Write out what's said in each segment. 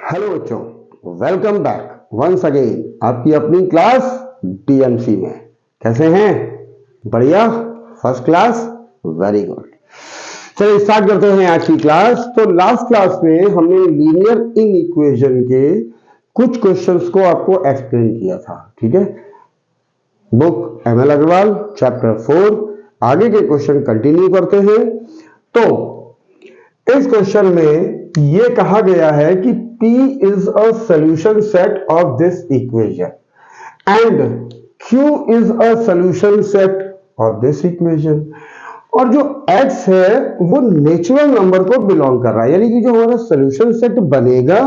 Hello बच्चों, welcome back once again आपकी अपनी क्लास डीएमसी में। कैसे हैं? बढ़िया, फर्स्ट क्लास, वेरी गुड। चलिए स्टार्ट करते हैं आज की क्लास। तो लास्ट क्लास में हमने लीनियर इन इक्वेशन के कुछ क्वेश्चंस को आपको एक्सप्लेन किया था, ठीक है। बुक एमएल अग्रवाल चैप्टर 4, आगे के क्वेश्चन कंटिन्यू करते हैं। तो इस क्वेश्चन में ये कहा गया है कि P is a solution set of this equation and Q is a solution set of this equation। और जो X है वो नेचुरल नंबर को बिलोंग कर रहा है, यानी कि जो हमारा सोल्यूशन सेट बनेगा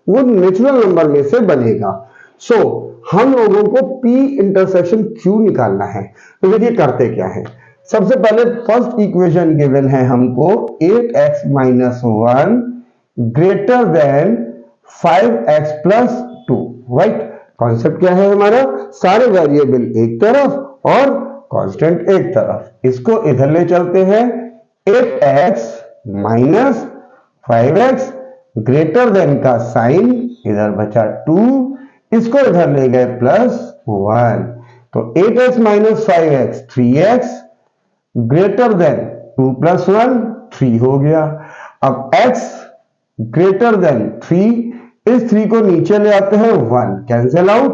वो नेचुरल नंबर में से बनेगा। सो हम लोगों को P इंटरसेक्शन Q निकालना है। तो देखिए करते क्या है। सबसे पहले फर्स्ट इक्वेशन गिवन है हमको 8x minus 1 greater than 5x plus 2, right. Concept क्या है हमारा? सारे वेरिएबल एक तरफ और कांस्टेंट एक तरफ। इसको इधर ले चलते हैं। 8x minus 5x greater than का साइन इधर बचा 2, इसको इधर ले गए प्लस 1। तो 8x minus 5x 3x greater than 2 plus 1 3 हो गया। अब x ग्रेटर देन 3, इस 3 को नीचे ले आते हैं 1, cancel out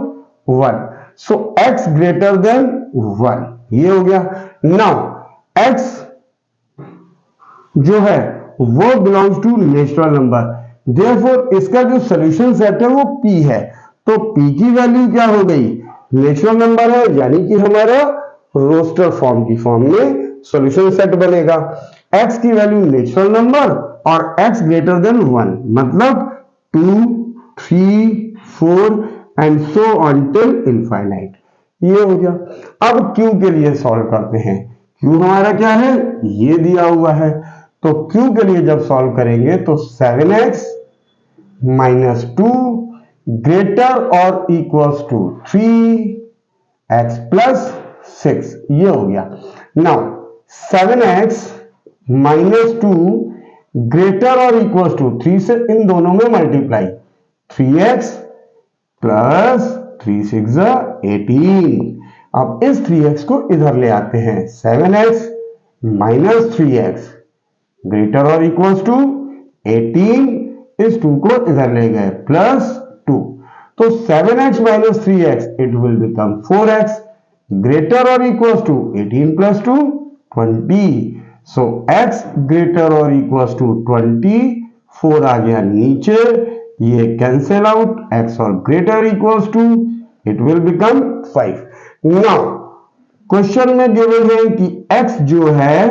1। So x greater than 1, ये हो गया। नाउ x जो है वो belongs to natural number, therefore इसका जो सॉल्यूशन सेट है वो p है। तो p की वैल्यू क्या हो गई? नेचुरल नंबर है, यानी कि हमारा रोस्टर फॉर्म की फॉर्म में सॉल्यूशन सेट बनेगा। x की वैल्यू नेचुरल नंबर और x ग्रेटर देन 1, मतलब 2, 3, 4 and so on till infinite. ये हो गया। अब q के लिए सॉल्व करते हैं। q हमारा क्या है? ये दिया हुआ है। तो q के लिए जब सॉल्व करेंगे तो 7x माइनस 2 ग्रेटर और इक्वल्स टू 3x प्लस 6, ये हो गया। नाउ 7x माइनस 2 ग्रेटर और इक्वल टू 3 से इन दोनों में मल्टीप्लाई, 3x प्लस 3 6 18। अब इस 3x को इधर ले आते हैं। 7x माइनस 3x ग्रेटर और इक्वल टू 18, इस 2 को इधर ले गए प्लस 2। तो 7x minus 3x it will become 4x greater और equal to 18 plus 2 20। So x greater और इक्वल टू 20, 4 आ गया नीचे, ये कैंसिल आउट, x और greater equal to it will become 5। Now question में गिवन है कि x जो है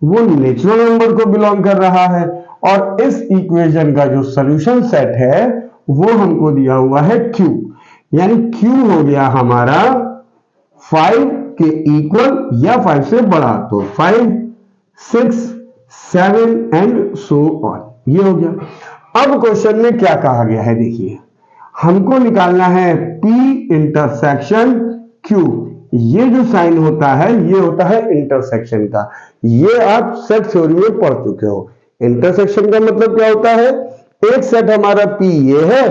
वो नेचुरल नंबर को बिलोंग कर रहा है और इस इक्वेशन का जो सॉल्यूशन सेट है वो हमको दिया हुआ है q, यानी q हो गया हमारा 5 के इक्वल या 5 से बड़ा, तो 5, 6, 7 एंड सो ऑन, ये हो गया। अब क्वेश्चन में क्या कहा गया है, देखिए हमको निकालना है P इंटरसेक्शन Q। ये जो साइन होता है ये होता है इंटरसेक्शन का, ये आप सेट थ्योरी में पढ़ चुके हो। इंटरसेक्शन का मतलब क्या होता है? एक सेट हमारा P ये है,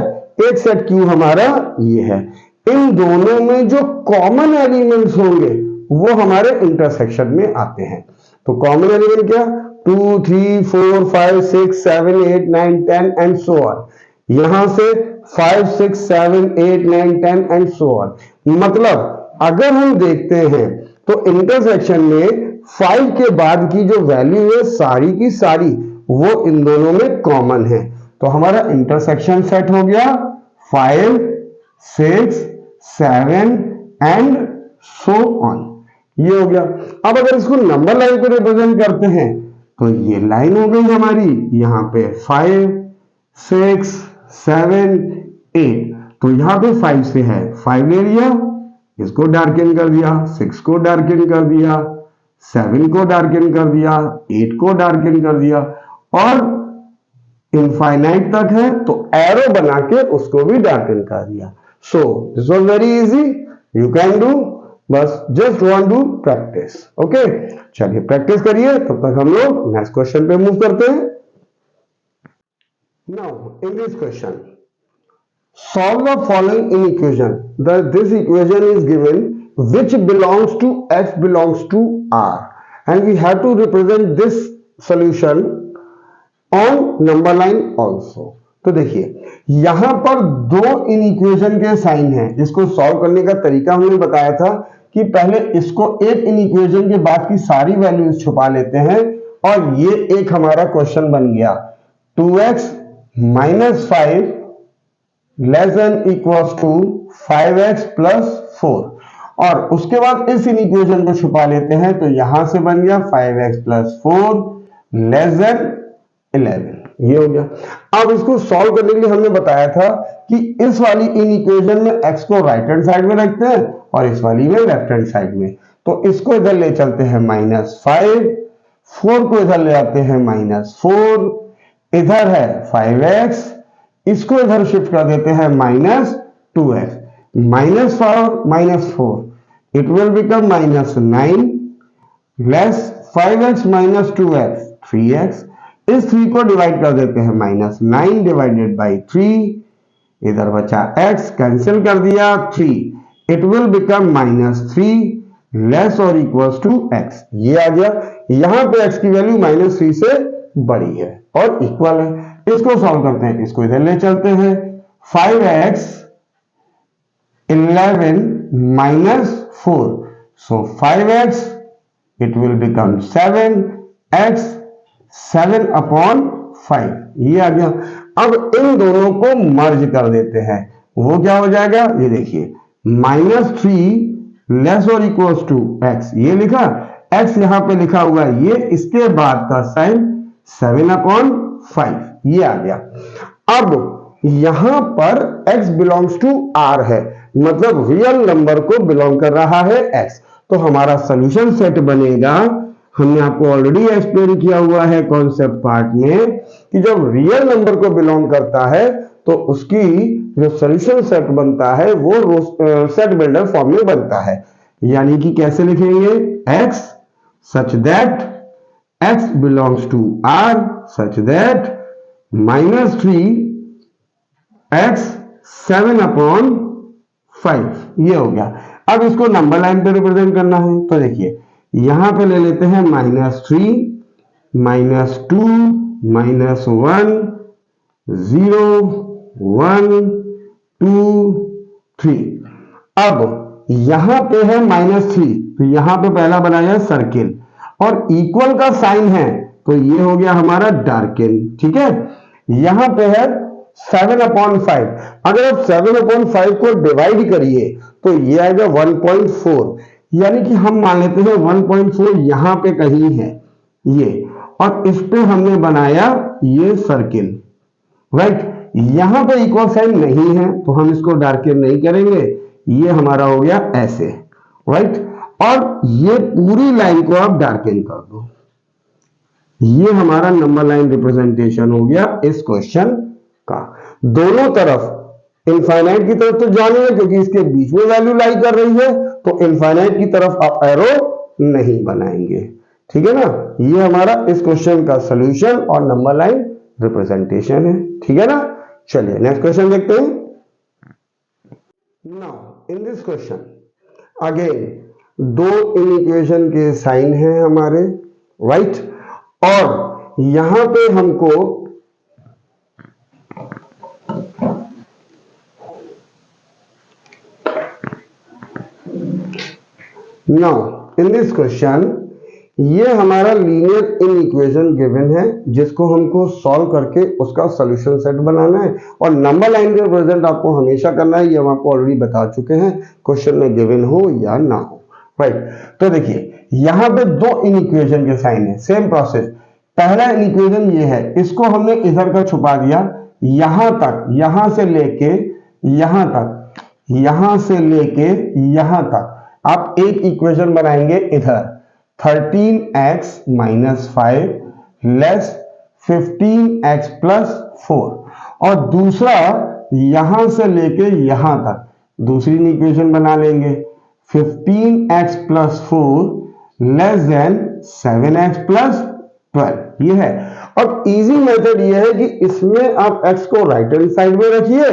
एक सेट Q हमारा ये है, इन दोनों में जो कॉमन एलिमेंट्स होंगे वो हमारे इंटरसेक्शन में आते हैं। तो कॉमन एलिमेंट क्या? 2, 3, 4, 5, 6, 7, 8, 9, 10 एंड सो ऑन। यहां से 5, 6, 7, 8, 9, 10 एंड सो ऑन। मतलब अगर हम देखते हैं तो इंटरसेक्शन में 5 के बाद की जो वैल्यू है सारी की सारी वो इन दोनों में कॉमन है। तो हमारा इंटरसेक्शन सेट हो गया 5, 6, 7 एंड सो ऑन, ये हो गया। अब अगर इसको नंबर लाइन पे रिप्रेजेंट करते हैं तो ये लाइन हो गई हमारी, यहां पे 5, 6, 7, 8। तो यहां पे 5 से है 5 ले लिया, इसको डार्कन कर दिया, 6 को डार्कन कर दिया, 7 को डार्कन कर दिया, 8 को डार्कन कर दिया और इनफाइनाइट तक है तो एरो बना के उसको भी डार्कन कर दिया। So this was very easy, you can do, बस just want to practice. Okay, चलिए प्रैक्टिस करिए, तब तक हम लोग नेक्स्ट क्वेश्चन पे मूव करते हैं। Now in this question solve the following in equation. This equation is given which belongs to x belongs to r, and we have to represent this solution on number line also. तो देखिए यहां पर दो in equation के sign हैं। इसको solve करने का तरीका हमने बताया था कि पहले इसको एक इन इक्वेशन के बाद की सारी वैल्यूज छुपा लेते हैं, और ये एक हमारा क्वेश्चन बन गया 2x - 5 less than equals to 5x + 4, और उसके बाद इस इन इक्वेशन को छुपा लेते हैं, तो यहां से बन गया 5x + 4 लेस देन 11। ये हो गया। अब इसको सॉल्व करने के लिए हमने बताया था कि इस वाली इन इक्वेशन में x को राइट हैंड साइड में रखते हैं और इस वाली में लेफ्ट हैंड साइड में। तो इसको इधर ले चलते हैं -5, 4 को इधर ले आते हैं -4, इधर है 5x, इसको इधर शिफ्ट कर देते हैं -2x, -4 -4 it will become -9 less 5x - 2x 3x, इस 3 को डिवाइड कर देते हैं -9 डिवाइडेड बाई 3, इधर बचा x, कैंसिल कर दिया 3, इट विल बिकम -3 लेस और इक्वल्स टू x। ये आ गया। यहां पे x की वैल्यू -3 से बड़ी है और इक्वल है। इसको सॉल्व करते हैं, इसको इधर ले चलते हैं 5x 11 - 4, so 5x it will become 7, x 7/5, ये आ गया। अब इन दोनों को मर्ज कर देते हैं, वो क्या हो जाएगा ये देखिए -3 लेस और इक्वल्स टू x, ये लिखा, x यहां पे लिखा हुआ है, ये इसके बाद का साइन 7/5, ये आ गया। अब यहां पर x बिलोंग्स टू r है, मतलब रियल नंबर को बिलोंग कर रहा है x, तो हमारा सॉल्यूशन सेट बनेगा। हमने आपको ऑलरेडी एक्सप्लेन किया हुआ है कॉन्सेप्ट पार्ट में कि जब रियल नंबर को बिलोंग करता है तो उसकी जो सॉल्यूशन सेट बनता है वो सेट बिल्डर फॉर्म में बनता है। यानी कि कैसे लिखेंगे, x such that x belongs to r such that -3x 7/5, ये हो गया। अब इसको नंबर लाइन पे रिप्रेजेंट करना है, तो देखिए यहां पे ले लेते हैं -3 -2 -1 0 1 2 3। अब यहां पे है -3, तो यहां पे पहला बनाया सर्किल और इक्वल का साइन है, तो ये हो गया हमारा डार्कन। ठीक है, यहां पे है 7/5, अगर आप 7/5 को डिवाइड करिए तो ये आएगा 1.4, यानी कि हम मान लेते हैं 1.4 यहां पे कहीं है ये, और इस पे हमने बनाया ये सर्किल, राइट। यहां पे इक्वल साइन नहीं है तो हम इसको डार्कन नहीं करेंगे, ये हमारा हो गया ऐसे, राइट। और ये पूरी लाइन को आप डार्कन कर दो, ये हमारा नंबर लाइन रिप्रेजेंटेशन हो गया इस क्वेश्चन का। दोनों तरफ इनफाइनाइट की तरफ तो जाने क्योंकि इसके बीच में वैल्यू लाई कर रही है, तो इनफाइनाइट की तरफ आप एरो नहीं बनाएंगे। ठीक है ना, ये हमारा इस क्वेश्चन का सॉल्यूशन और नंबर लाइन रिप्रेजेंटेशन है। ठीक है ना, चलिए नेक्स्ट क्वेश्चन देखते हैं। Now in this question again दो इन इक्वेशन के साइन हैं हमारे, राइट, और यहां पे हमको नाउ इन दिस क्वेश्चन ये हमारा लीनियर इन इक्वेशन गिवन है जिसको हमको सॉल्व करके उसका सॉल्यूशन सेट बनाना है, और नंबर लाइन के प्रेजेंट आपको हमेशा करना है, ये हम आपको ऑलरेडी बता चुके हैं क्वेश्चन में गिवन हो या ना हो, राइट। तो देखिए यहां पे दो इन इक्वेशन के साइन है, सेम प्रोसेस। पहला इन इक्वेशन ये है, इसको हमने इधर का छुपा दिया, यहां तक, यहां से लेके यहां तक, यहां से लेके यहां तक आप एक इक्वेशन बनाएंगे इधर 13x - 5 लेस 15x + 4, और दूसरा यहां से लेके यहां तक दूसरी इक्वेशन बना लेंगे 15x + 4 लेस देन 7x + 12, ये है। अब इजी मेथड ये है कि इसमें आप x को राइट हैंड साइड में रखिए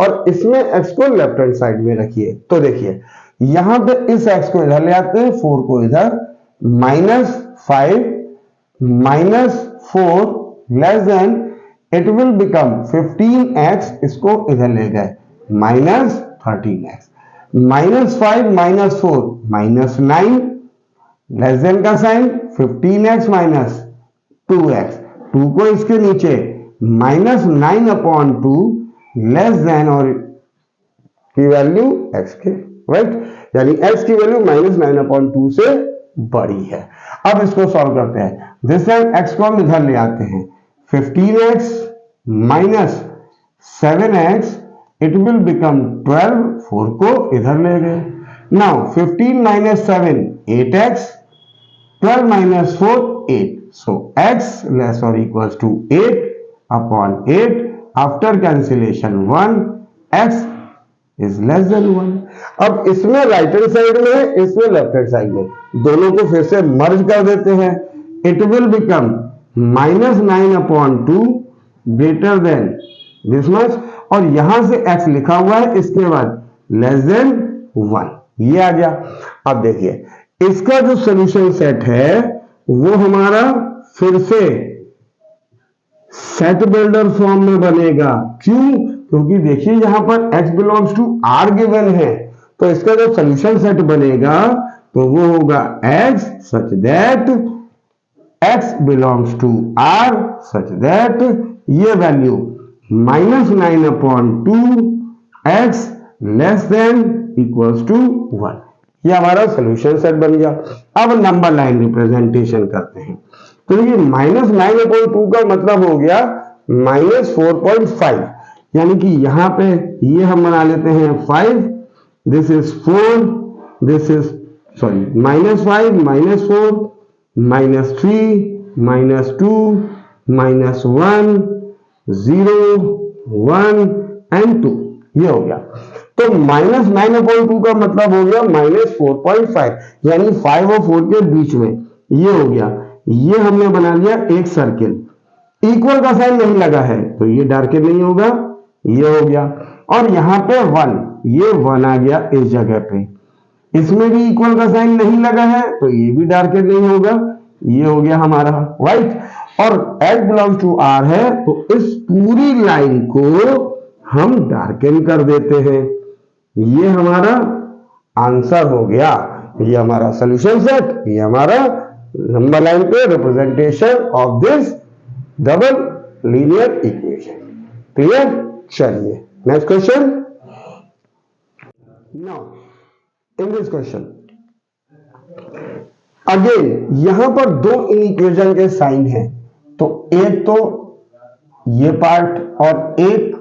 और इसमें x को लेफ्ट हैंड साइड में रखिए। तो देखिए यहां पे इस x को इधर ले आते हैं, 4 को इधर, -5 -4 less than, it will become 15x, इसको इधर ले गए -13x, -5 -4 -9 लेस देन का साइन, 15x -2x, 2 को इसके नीचे, -9/2 लेस देन और की वैल्यू x के, राइट, यानी x की वैल्यू -9/2 से बड़ी है। अब इसको सॉल्व करते हैं। दिस टाइम x को हम इधर ले आते हैं, 15x -7x, it will become 12, 4 को इधर ले गए। Now 15 - 7 8x, 12 - 4 8, so x less or equals to 8/8, after cancellation 1, x is less than 1। अब इसमें राइट हैंड साइड में है, इसमें लेफ्ट हैंड साइड में, दोनों को फिर से मर्ज कर देते हैं। It will become -9/2 greater than this much, और यहां से x लिखा हुआ है, इसके बाद लेस देन 1, ये आ गया। अब देखिए इसका जो सॉल्यूशन सेट है वो हमारा फिर से सेट बिल्डर फॉर्म में बनेगा। क्यों? क्योंकि देखिए यहां पर x belongs to r given है, तो इसका जो सॉल्यूशन सेट बनेगा तो वो होगा x such that x belongs to r such that ये value -9/2 x less than equals to 1, ये हमारा सॉल्यूशन सेट बन गया। अब नंबर लाइन रिप्रेजेंटेशन करते हैं। तो ये -9/2 का मतलब हो गया -4.5, यानी कि यहां पे ये हम बना लेते हैं 5, this is 4, this is sorry -5 -4 -3 -2 -1 0 1 and 2, ये हो गया। तो -9/2 का मतलब हो गया -4.5, यानी 5 और 4 के बीच में, ये हो गया। ये हमने बना लिया एक सर्किल, इक्वल का साइन नहीं लगा है तो ये डार्केन नहीं होगा, ये हो गया। और यहां पे 1, ये 1 आ गया इस जगह पे, इसमें भी इक्वल का साइन नहीं लगा है तो ये भी डार्केन नहीं होगा, ये हो गया हमारा, राइट। और x बिलोंग्स टू r है तो इस पूरी लाइन को हम डार्केन कर देते हैं, ये हमारा आंसर हो गया। ये हमारा सॉल्यूशन सेट, ये हमारा नंबर लाइन पे representation of this double linear equation. Clear? चलिए next question. Now in this question again यहां पर दो इक्वेशन के साइन हैं, तो एक तो ये पार्ट और एक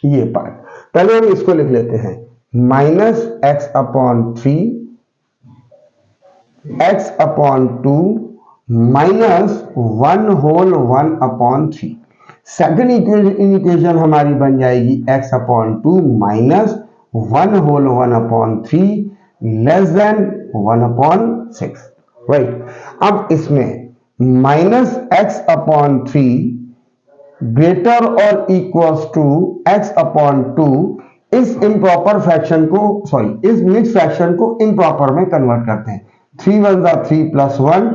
ये पार्ट। पहले हम इसको लिख लेते हैं, -x/3 x/2 -1/3। सेकंड इक्वेशन हमारी बन जाएगी x/2 -1/3 लेस देन 1/6, राइट। अब इसमें -x/3 ग्रेटर और इक्वल्स टू x/2, इस इम्प्रॉपर फ्रैक्शन को, सॉरी इस मिक्स फ्रैक्शन को इम्प्रॉपर में कन्वर्ट करते हैं। 3 × 1 = 3 + 1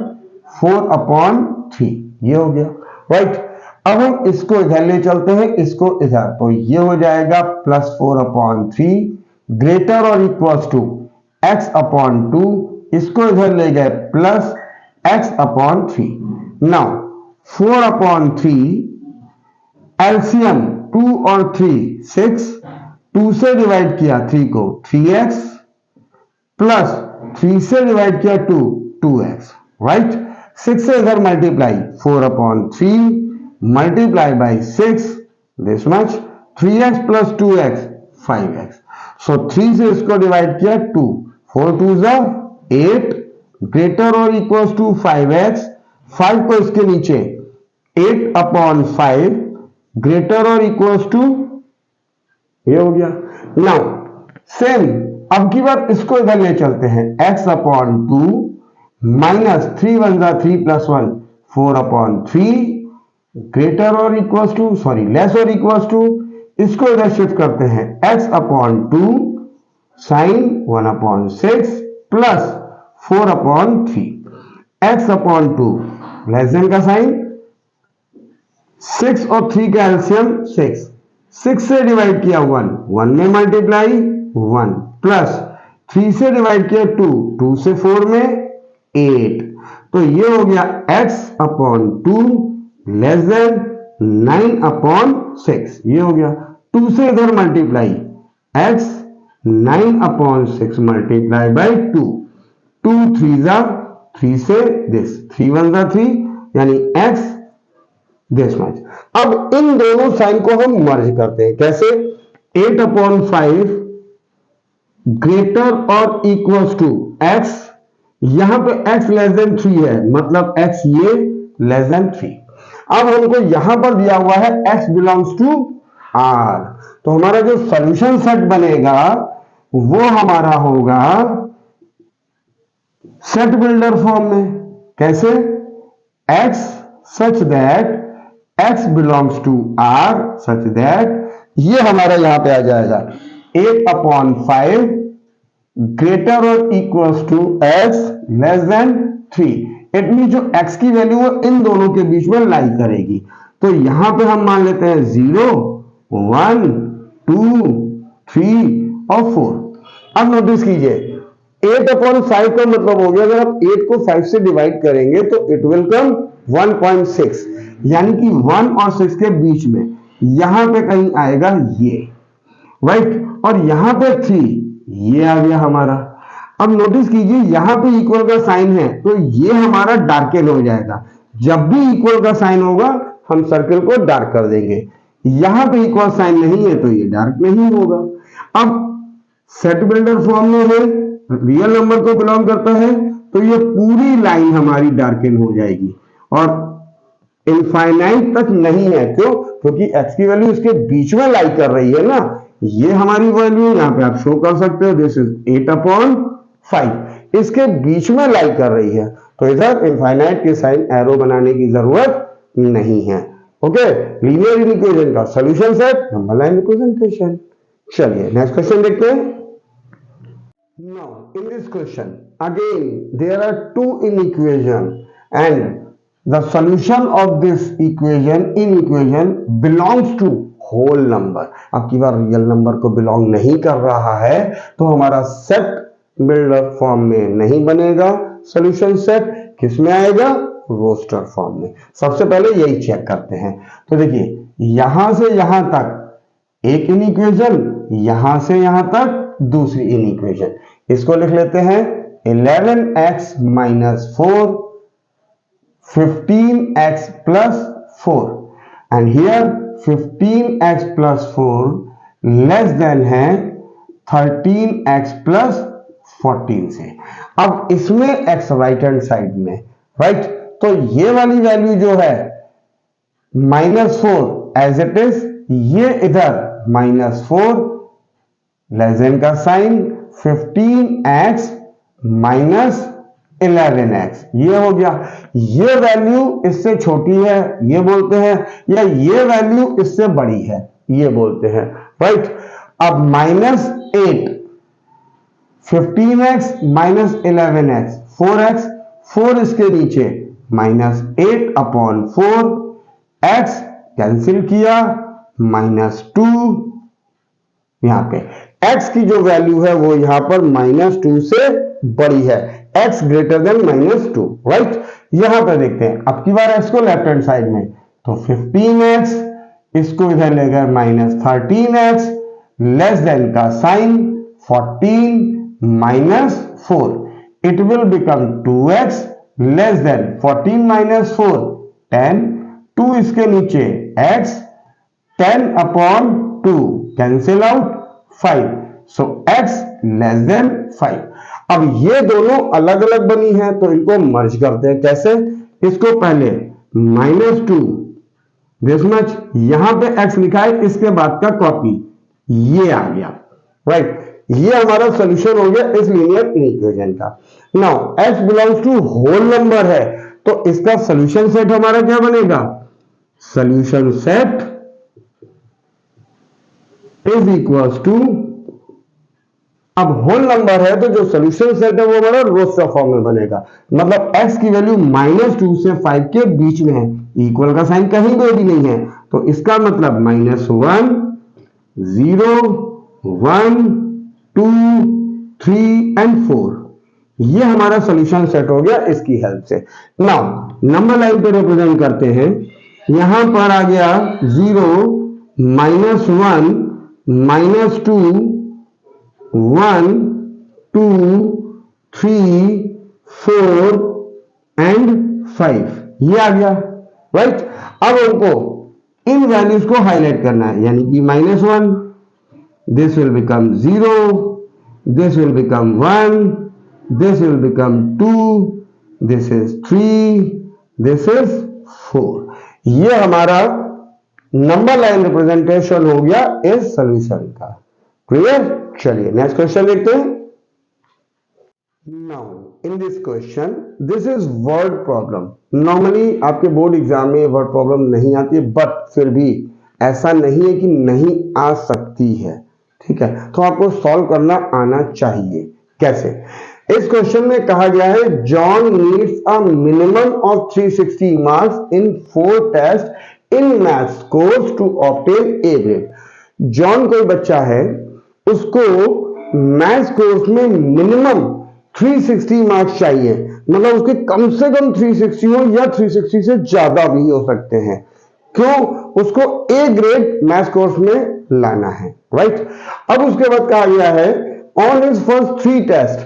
4/3, ये हो गया, राइट। अब हम इसको इधर ले चलते हैं, इसको इधर, तो ये हो जाएगा +4/3 ग्रेटर और इक्वल्स टू x/2, इसको इधर ले गए +x/3। नाउ 4/3 एलसीएम 2 और 3 6, 2 से डिवाइड किया 3 को 3x प्लस 3 से डिवाइड किया 2 2x, राइट। 6 से इधर multiply 4/3 multiply by 6 this much, 3x plus 2x 5x। सो 3 से इसको डिवाइड किया 2, 4 2 8 ग्रेटर और इक्वल्स टू 5x, 5 को इसके नीचे 8/5 ग्रेटर और इक्वल्स टू, ये हो गया। नाउ सेम अब की बार इसको इधर ले चलते हैं, x/2 -3 × 1 = 3 + 1 4/3 ग्रेटर और इक्वल टू लेस और इक्वल टू, इसको इधर शिफ्ट करते हैं x upon 2 sign 1/6 plus 4/3, x upon 2 less than का साइन, 6 और 3 का एलसीएम 6 से डिवाइड किया 1 में मल्टीप्लाई 1 प्लस 3 से डिवाइड किया 2 से 4 में 8, तो ये हो गया x अपॉन 2 लेस देन 9/6, ये हो गया 2 से इधर मल्टीप्लाई x 9/6 मल्टीप्लाई बाई 2 3 जा 3 से दिस 3 1 जा 3 यानी x दिस मच। अब इन दोनों साइन को हम मर्ज करते हैं कैसे, 8/5 ग्रेटर और इक्वल टू x, यहां पे x लेस देन 3 है मतलब x ये लेस देन 3। अब हमको यहां पर दिया हुआ है x बिलोंग्स टू r, तो हमारा जो सॉल्यूशन सेट बनेगा वो हमारा होगा सेट बिल्डर फॉर्म में। कैसे, x such that x belongs to r such that ये हमारा यहां पे आ जाएगा 8/5 ग्रेटर और equal to x less than 3। It mean जो x की वैल्यू है इन दोनों के बीच में लाई करेगी, तो यहां पे हम मान लेते हैं 0 1 2 3 और 4। अब नोटिस कीजिए 8/5 का मतलब हो गया अगर आप 8 को 5 से डिवाइड करेंगे तो इट विल कम 1.6, यानी कि 1 और 6 के बीच में यहां पे कहीं आएगा ये, राइट, और यहां पे 3 ये आ गया हमारा। अब नोटिस कीजिए यहां पे इक्वल का साइन है तो ये हमारा डार्कन हो जाएगा, जब भी इक्वल का साइन होगा हम सर्कल को डार्क कर देंगे, यहां पे इक्वल साइन नहीं है तो ये डार्क नहीं होगा। अब सेट बिल्डर फॉर्म में है, रियल नंबर को बिलोंग करता है तो ये पूरी लाइन हमारी डार्कन हो जाएगी और इनफाइनाइट तक नहीं है, क्यों, क्योंकि x की वैल्यू इसके बीच में लाई कर रही है ना, ये हमारी वैल्यू यहां पे आप शो कर सकते हो, दिस इज 8/5 इसके बीच में लाई कर रही है, तो इधर इनफाइनाइट के साइन एरो बनाने की जरूरत नहीं है। ओके, लीनियर इक्वेशन का solution set number line representation. चलिए नेक्स्ट क्वेश्चन देखते हैं। Now in this question again there are two inequation and the solution of this inequation belongs to whole number। अब की बार रियल नंबर को belong नहीं कर रहा है तो हमारा सेट बिल्डर फॉर्म में नहीं बनेगा, सॉल्यूशन सेट किस में आएगा, रोस्टर फॉर्म में। सबसे पहले यही चेक करते हैं, तो देखिए यहां से यहां तक एक इनइक्वेशन, यहां से यहां तक दूसरी इनइक्वेशन, इसको लिख लेते हैं 11x - 4 15x + 4 and here 15x + 4 less than है 13x + 14 से। अब इसमें x राइट हैंड साइड में, राइट, तो ये वाली वैल्यू जो है -4 एज इट इज, ये इधर -4 लेस देन का साइन 15x - 11x, ये हो गया। ये वैल्यू इससे छोटी है ये बोलते हैं, या ये वैल्यू इससे बड़ी है ये बोलते हैं, राइट। अब -8 15x - 11x 4x, 4 इसके नीचे -8/4 x कैंसिल किया -2, यहां पे x की जो वैल्यू है वो यहां पर -2 से बड़ी है, x ग्रेटर देन -2, राइट। यहां पर देखते हैं अब की बार x को लेफ्ट हैंड साइड में, तो 15x इसको इधर ले गए -13x लेस देन का sign 14 - 4, it will become 2x less than 14 - 4 10, 2 इसके नीचे x 10/2 cancel out 5, so x less than 5। अब ये दोनों अलग अलग बनी है तो इनको मर्ज करते हैं, कैसे, इसको पहले -2 दिस मच, यहां पे x लिखा है इसके बाद का कॉपी ये आ गया, राइट, ये हमारा सॉल्यूशन हो गया इस लीनियर इक्वेशन का। Now x belongs to whole number है तो इसका सॉल्यूशन सेट हमारा क्या बनेगा, solution set is equals to, अब होल नंबर है तो जो सोल्यूशन सेट है वो हमारा रोस्टर फॉर्म में बनेगा, मतलब x की वैल्यू -2 से 5 के बीच में है, इक्वल का साइन कहीं पे भी नहीं है, तो इसका मतलब -1 0 1 2 3 एंड 4, ये हमारा सॉल्यूशन सेट हो गया इसकी हेल्प से। नाउ नंबर लाइन पे रिप्रेजेंट करते हैं, यहां पर आ गया 0 -1 -2 1 2 3 4 एंड 5, ये आ गया राइट। अब हमको इन वैल्यूज को हाईलाइट करना है, यानी कि -1 this will become 0, this will become 1, this will become 2, this is 3, this is 4, ये हमारा नंबर लाइन रिप्रेजेंटेशन हो गया इस सॉल्यूशन का। क्लियर? चलिए नेक्स्ट क्वेश्चन देखते हैं। Now in this question this is word problem. Normally आपके बोर्ड एग्जाम में वर्ड प्रॉब्लम नहीं आती है, बट फिर भी ऐसा नहीं है कि नहीं आ सकती है, ठीक है, तो आपको सॉल्व करना आना चाहिए। कैसे? इस क्वेश्चन में कहा गया है John needs a minimum of 360 marks in 4 test in maths course to obtain A grade. John कोई बच्चा है, उसको मैथ्स कोर्स में मिनिमम 360 मार्क्स चाहिए, मतलब उसके कम से कम 360 हो या 360 से ज्यादा भी हो सकते हैं। क्यों? उसको ए ग्रेड मैथ्स कोर्स में लाना है, राइट। अब उसके बाद कहा गया है on his first 3 test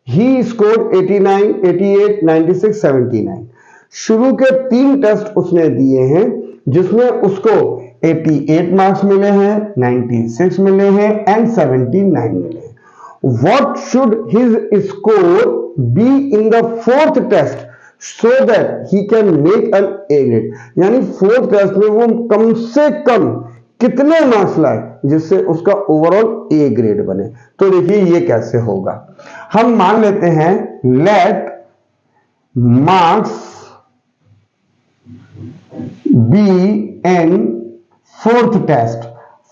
he scored 89 88 96 79। शुरू के 3 टेस्ट उसने दिए हैं जिसमें उसको 88 मार्क्स मिले हैं, 96 मिले हैं एंड 79 मिले हैं। What should his score be in the 4th test so that he can make an A grade? यानी 4th टेस्ट में वो कम से कम कितने मार्क्स लाए जिससे उसका ओवरऑल A ग्रेड बने। तो देखिए ये कैसे होगा, हम मान लेते हैं let marks be in 4th test.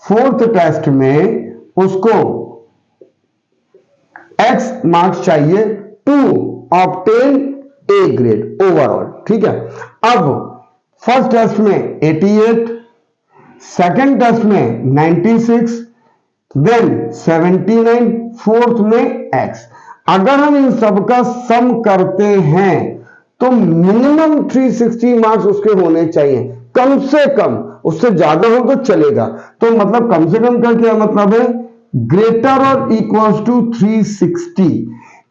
4th test में उसको x मार्क्स चाहिए to obtain A grade overall, ठीक है। अब फर्स्ट टेस्ट में 88, सेकंड टेस्ट में 96, देन 79, फोर्थ में x। अगर हम इन सबका सम करते हैं तो मिनिमम 360 मार्क्स उसके होने चाहिए, कम से कम, उससे ज्यादा हो तो चलेगा। तो मतलब कम से कम का क्या मतलब है, ग्रेटर और इक्वल्स टू 360।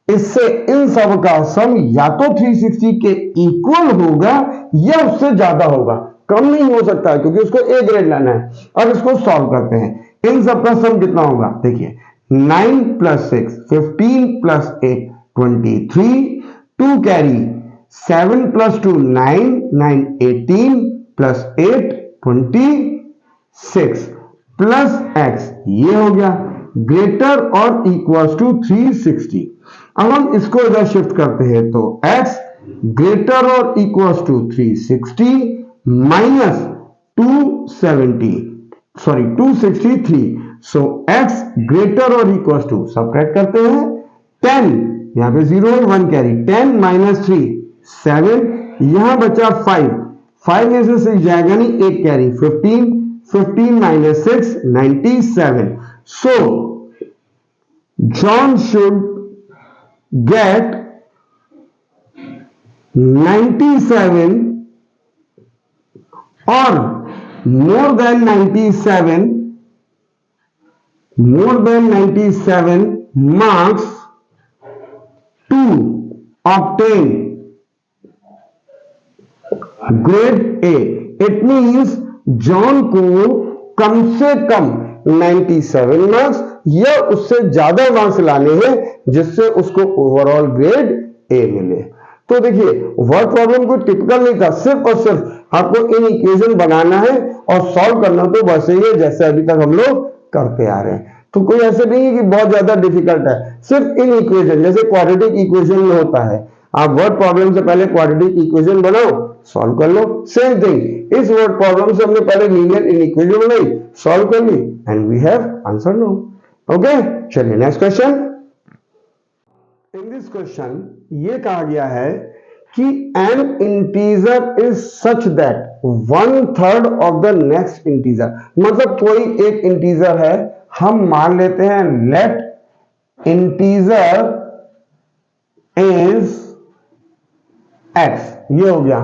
इससे इन सब का सम या तो 360 के इक्वल होगा या उससे ज्यादा होगा, कम नहीं हो सकता है क्योंकि उसको ए ग्रेड लाना है। अब इसको सॉल्व करते हैं, इन सब का सम कितना होगा, देखिए 9 + 6 15 + 8 23, 2 कैरी 7 + 2 9 9 18 + 8 26 प्लस x, ये हो गया ग्रेटर और इक्वल्स टू 360। अब हम इसको इधर शिफ्ट करते हैं तो x ग्रेटर और equals to 360 minus 263, so x greater और इक्वल्स टू, सब्ट्रैक्ट करते हैं 10, यहां पे 0 और 1 कैरी, 10 - 3 7, यहां बचा 5 में से 6 जाएगा नहीं, 1 carry 15 - 6 97। So John should get 97 or more than 97 marks to obtain grade A। It means John को कम से कम 97 मार्क्स या उससे ज्यादा मार्क्स लाने हैं जिससे उसको ओवरऑल ग्रेड ए मिले। तो देखिए वर्ड प्रॉब्लम कोई टिपिकल नहीं था, सिर्फ और सिर्फ आपको इन इक्वेशन बनाना है और सॉल्व करना तो वैसे ही है जैसे अभी तक हम लोग करते आ रहे हैं। तो कोई ऐसे नहीं है कि बहुत ज्यादा डिफिकल्ट है, सिर्फ इन इक्वेशन जैसे क्वाड्रेटिक इक्वेशन में होता है, आप वर्ड प्रॉब्लम से पहले क्वाड्रेटिक इक्वेशन बनाओ, सॉल्व कर लो। सेम थिंग इस वर्ड प्रॉब्लम से हमने पहले लीनियर इनइक्वेशन बनाई, सॉल्व कर ली and we have answer no. Okay, चलिए next question. In this question ये कहा गया है कि an integer is such that 1/3 of the next integer, मतलब कोई एक इंटीजर है, हम मान लेते हैं लेट इंटीजर इज x, ये हो गया।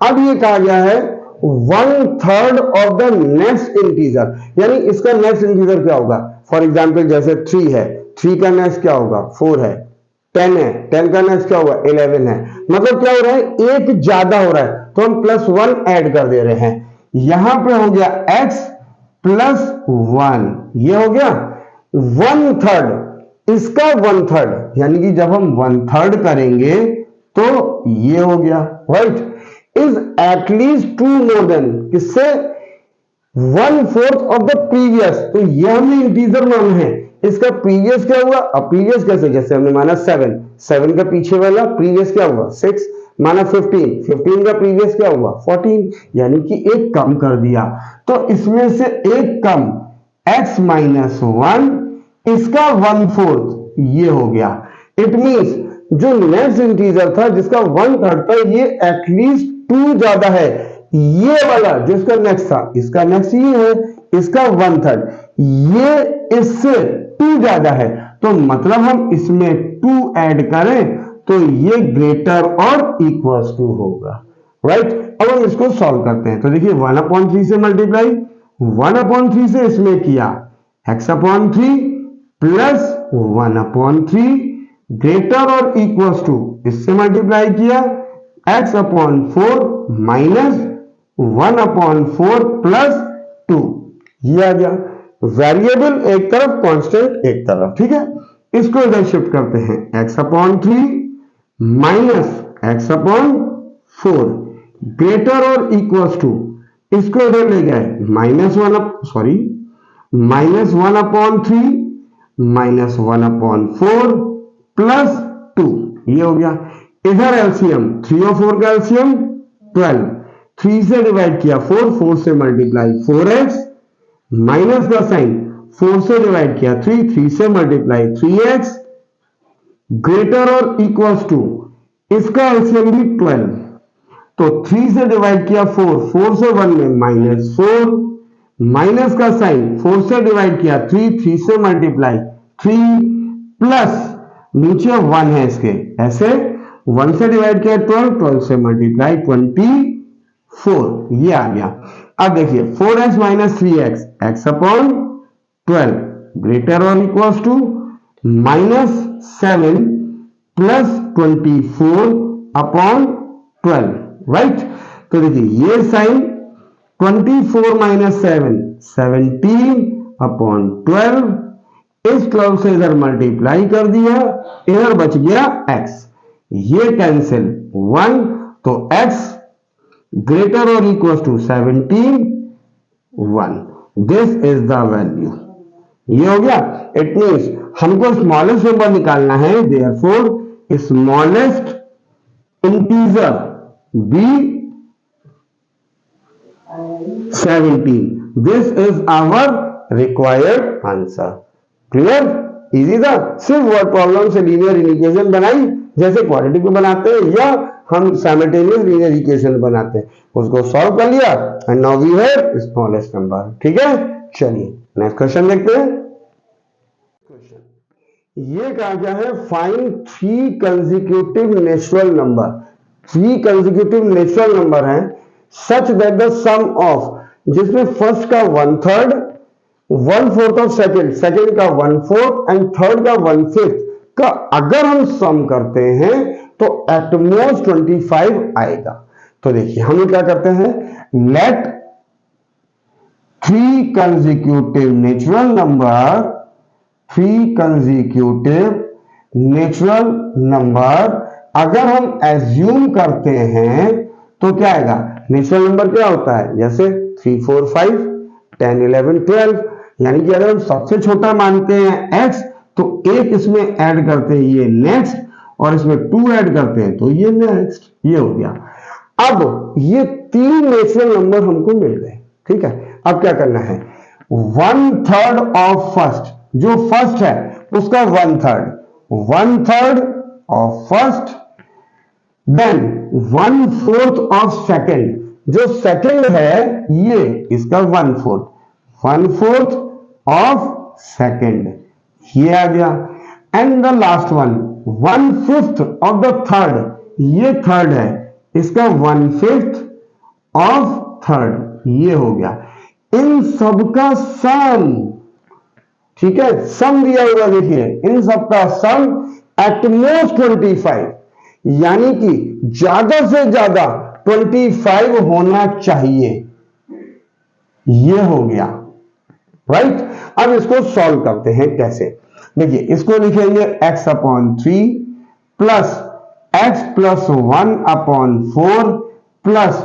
अब ये कहा गया है 1/3 ऑफ द नेक्स्ट इंटीजर, यानी इसका नेक्स्ट इंटीजर क्या होगा। फॉर एग्जाम्पल जैसे 3 है, 3 का नेक्स्ट क्या होगा 4 है, 10 है, 10 का नेक्स्ट क्या होगा 11 है। मतलब क्या हो रहा है, एक ज्यादा हो रहा है तो हम +1 ऐड कर दे रहे हैं। यहां पे हो गया x +1, ये हो गया 1/3, इसका 1/3, यानी कि जब हम 1/3 करेंगे तो ये हो गया, right. Is at least 2 more than, किससे 1/4 ऑफ द प्रीवियस, तो ये हमने इंटीजर माना है, इसका प्रीवियस क्या हुआ। अब प्रीवियस कैसे, जैसे हमने माना 7 का पीछे वाला प्रीवियस क्या हुआ 6, माना 15 का प्रीवियस क्या हुआ 14, यानी कि एक कम कर दिया। तो इसमें से एक कम x -1, इसका 1/4 ये हो गया। इट मींस जो नेक्स्ट इंटीजर था जिसका 1/3 था, ये एटलीस्ट 2 ज्यादा है। ये वाला जो इसका नेक्स्ट था, इसका नेक्स्ट ये है, इसका 1/3, ये इससे 2 ज्यादा है। तो मतलब हम इसमें 2 ऐड करें तो ये ग्रेटर और इक्वल्स टू होगा, राइट। अब हम इसको सॉल्व करते हैं। तो देखिए 1/3 से मल्टीप्लाई, 1/3 से इसमें किया x/3 प्लस 1/3 ग्रेटर और इक्वल्स टू, इससे मल्टीप्लाई किया x/4 माइनस 1/4 प्लस 2, ये आ गया। वेरिएबल एक तरफ, कांस्टेंट एक तरफ, ठीक है। इसको इधर शिफ्ट करते हैं, x/3 माइनस x/4 ग्रेटर और इक्वल्स टू, इसको इधर ले गए -1/3 माइनस 1/4 प्लस 2, ये हो गया। इधर एलसीएम 3 और 4 का एलसीएम 12, 3 से डिवाइड किया 4 से मल्टीप्लाई 4x, माइनस का साइन 4 से डिवाइड किया 3 से मल्टीप्लाई 3x, ग्रेटर और इक्वल्स टू, इसका एलसीएम भी 12, तो 3 से डिवाइड किया 4 से 1 में -4, माइनस का साइन 4 से डिवाइड किया 3 से मल्टीप्लाई 3 प्लस नीचे 1 है इसके, ऐसे 1 से डिवाइड किया 12 से मल्टीप्लाई 24, ये आ गया। अब देखिए 4x - 3x x/12 ग्रेटर और इक्वल्स टू -7 प्लस 24/12, राइट। तो देखिए ये साइन 24 - 7 17/12, इस 12 से इधर मल्टीप्लाई कर दिया, इधर बच गया x, ये कैंसिल 1, तो x ग्रेटर और equal to 17 1, this is the value, ये हो गया। इट मींस हमको स्मॉलेस्ट नंबर निकालना है, therefore smallest integer be 17, this is our required answer. Clear, easy था। सिर्फ वर्ड प्रॉब्लम से लीनियर इक्वेशन बनाई, जैसे क्वाड्रेटिक में बनाते हैं या हम साइमल्टेनियस लीनियर इक्वेशन बनाते हैं, उसको सॉल्व कर लिया and now we have smallest number. ठीक है, चलिए नेक्स्ट क्वेश्चन देखते हैं। ये कहा गया है find 3 consecutive natural number. 3 consecutive natural number हैं such that the sum of, जिसमें फर्स्ट का 1/3, 1/4 ऑफ सेकंड का 1/4 एंड थर्ड का 1/5 का अगर हम सम करते हैं तो एटमोस्ट 25 आएगा। तो देखिए हम क्या करते हैं, let 3 consecutive natural number, 3 consecutive natural number अगर हम एज्यूम करते हैं तो क्या आएगा, नेचुरल नंबर क्या होता है, जैसे 3 4 5 10 11 12, यानी कि अगर हम सबसे छोटा मानते हैं x तो एक इसमें ऐड करते हैं ये नेक्स्ट, और इसमें 2 ऐड करते हैं तो ये नेक्स्ट, ये हो गया। अब ये 3 नेचुरल नंबर हमको मिल गए, ठीक है। अब क्या करना है, 1/3 ऑफ फर्स्ट, जो फर्स्ट है उसका 1/3 of first, then 1/4 of second, जो सेकेंड है ये इसका 1/4 ऑफ सेकेंड, ये आ गया। And the last one 1/5 of the third, ये थर्ड है, इसका 1/5 ऑफ थर्ड, ये हो गया। इन सबका सम, ठीक है, सम दिया हुआ देखिए, इन सबका सम एट मोस्ट 25, यानी कि ज्यादा से ज्यादा 25 होना चाहिए, ये हो गया, राइट। अब इसको सॉल्व करते हैं कैसे, देखिए इसको लिखेंगे x/3 plus x+1/4 plus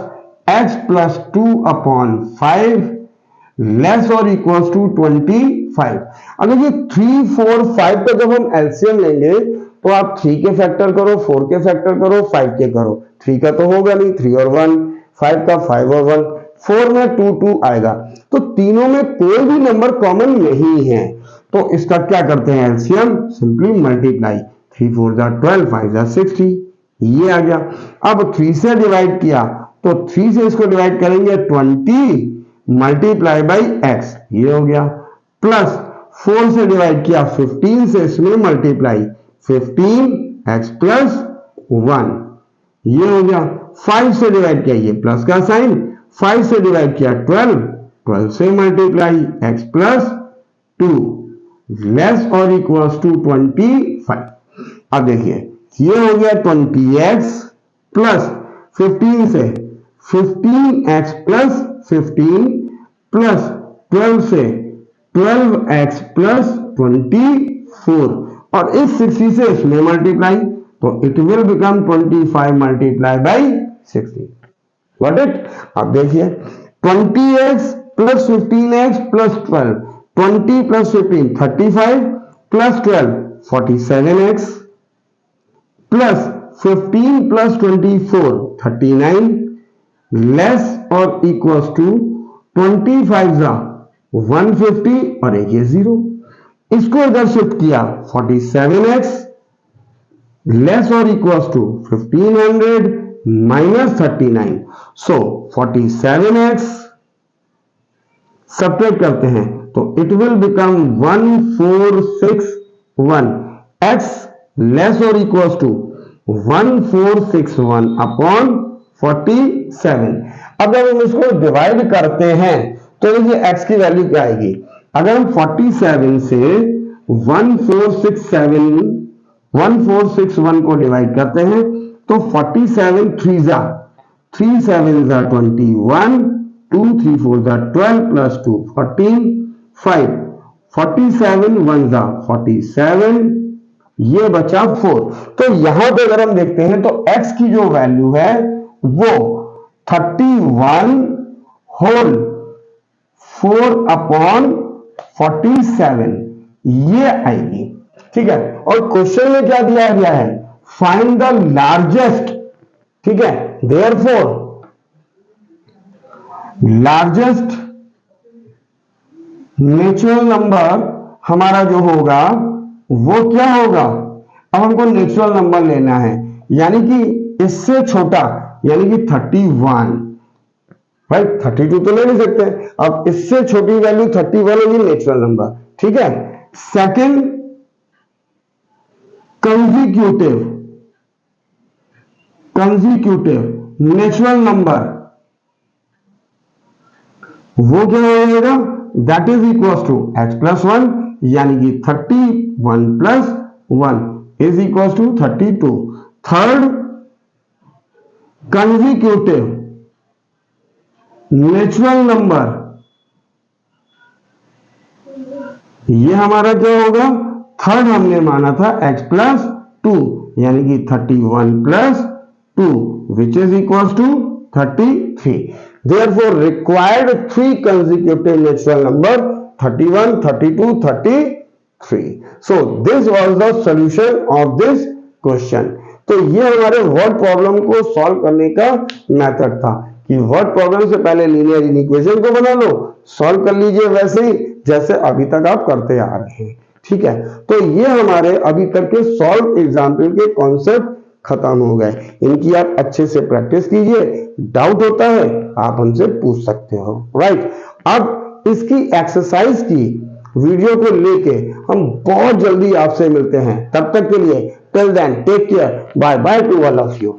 x+2/5 less और इक्वल्स टू 25। अब देखिए 3, 4, 5 का जब हम एलसीएम लेंगे तो आप 3 के फैक्टर करो, 4 के फैक्टर करो, 5 के करो। 3 का तो होगा नहीं, 3 और 1, 5 का 5 और 1, 4 में 2 2 आएगा, तो तीनों में कोई भी नंबर कॉमन नहीं है, तो इसका क्या करते हैं एलसीएम, सिंपली मल्टीप्लाई, 3 4 जा 12, 5 जा 60, ये आ गया। अब 3 से डिवाइड किया तो 3 से इसको डिवाइड करेंगे 20 मल्टीप्लाई बाई x, ये हो गया। प्लस 4 से डिवाइड किया 15 से, इसमें मल्टीप्लाई 15x+1, ये हो गया। 5 से डिवाइड किया, ये प्लस का साइन, 5 से डिवाइड किया 12, 12 से मल्टीप्लाई x+2 लेस और इक्वल्स टू 25। अब देखिए ये हो गया 20x प्लस 15 से 15x+15 प्लस 12 से 12x+24, और इस 60 से इसमें मल्टीप्लाई, तो it will become 25 multiply by 60, got it. अब देखिए 20x plus 15x plus 12, 20 plus 15 35 plus 12 47x plus 15 plus 24 39 less और इक्वल्स टू 25 जा 150 और एक ये 0, इसको इधर शिफ्ट किया 47x लेस और equals to 1500 minus 39, so 47x subtract करते हैं तो it will become 1461, x less और इक्वल्स टू 1461 अपॉन 47। अब जब हम इसको डिवाइड करते हैं तो देखिए x की वैल्यू क्या आएगी, अगर हम 47 से 1461 को डिवाइड करते हैं तो 47 3 जा 3 7 जा 21, 2 3 4 जा 12 प्लस 2 14, 5 47 1 जा 47, ये बचा 4। तो यहां पे अगर हम देखते हैं तो x की जो वैल्यू है वो 31 होल 4/47 ये आएगी, ठीक है। और क्वेश्चन में क्या दिया गया है, फाइंड द लार्जेस्ट, ठीक है, देयरफॉर लार्जेस्ट नेचुरल नंबर हमारा जो होगा वो क्या होगा। अब हमको नेचुरल नंबर लेना है, यानी कि इससे छोटा, यानी कि 31, राइट, 32 तो ले नहीं सकते, अब इससे छोटी वैल्यू 31 होगी नेचुरल नंबर, ठीक है। सेकंड कंसेक्यूटिव नेचुरल नंबर, वो क्या हो जाएगा, that is equal to x+1, यानी कि 31 plus 1 is equal to 32। Third consecutive natural number, ये हमारा क्या होगा, थर्ड हमने माना था x+2, यानी कि 31 plus 2 which is equal to 33। Therefore required 3 consecutive natural number 31, 32, 33. So this was the solution of this question. तो ये हमारे वर्ड प्रॉब्लम को सॉल्व करने का मेथड था कि वर्ड प्रॉब्लम से पहले लीनियर इक्वेशन को बना लो, सॉल्व कर लीजिए वैसे ही जैसे अभी तक आप करते आ रहे हैं। ठीक है, तो ये हमारे अभी तक के सॉल्व एग्जाम्पल के कॉन्सेप्ट खत्म हो गए। इनकी आप अच्छे से प्रैक्टिस कीजिए, डाउट होता है आप हमसे पूछ सकते हो। राइट, अब इसकी एक्सरसाइज की वीडियो को लेके हम बहुत जल्दी आपसे मिलते हैं। तब तक के लिए till then take care, bye bye to all of you.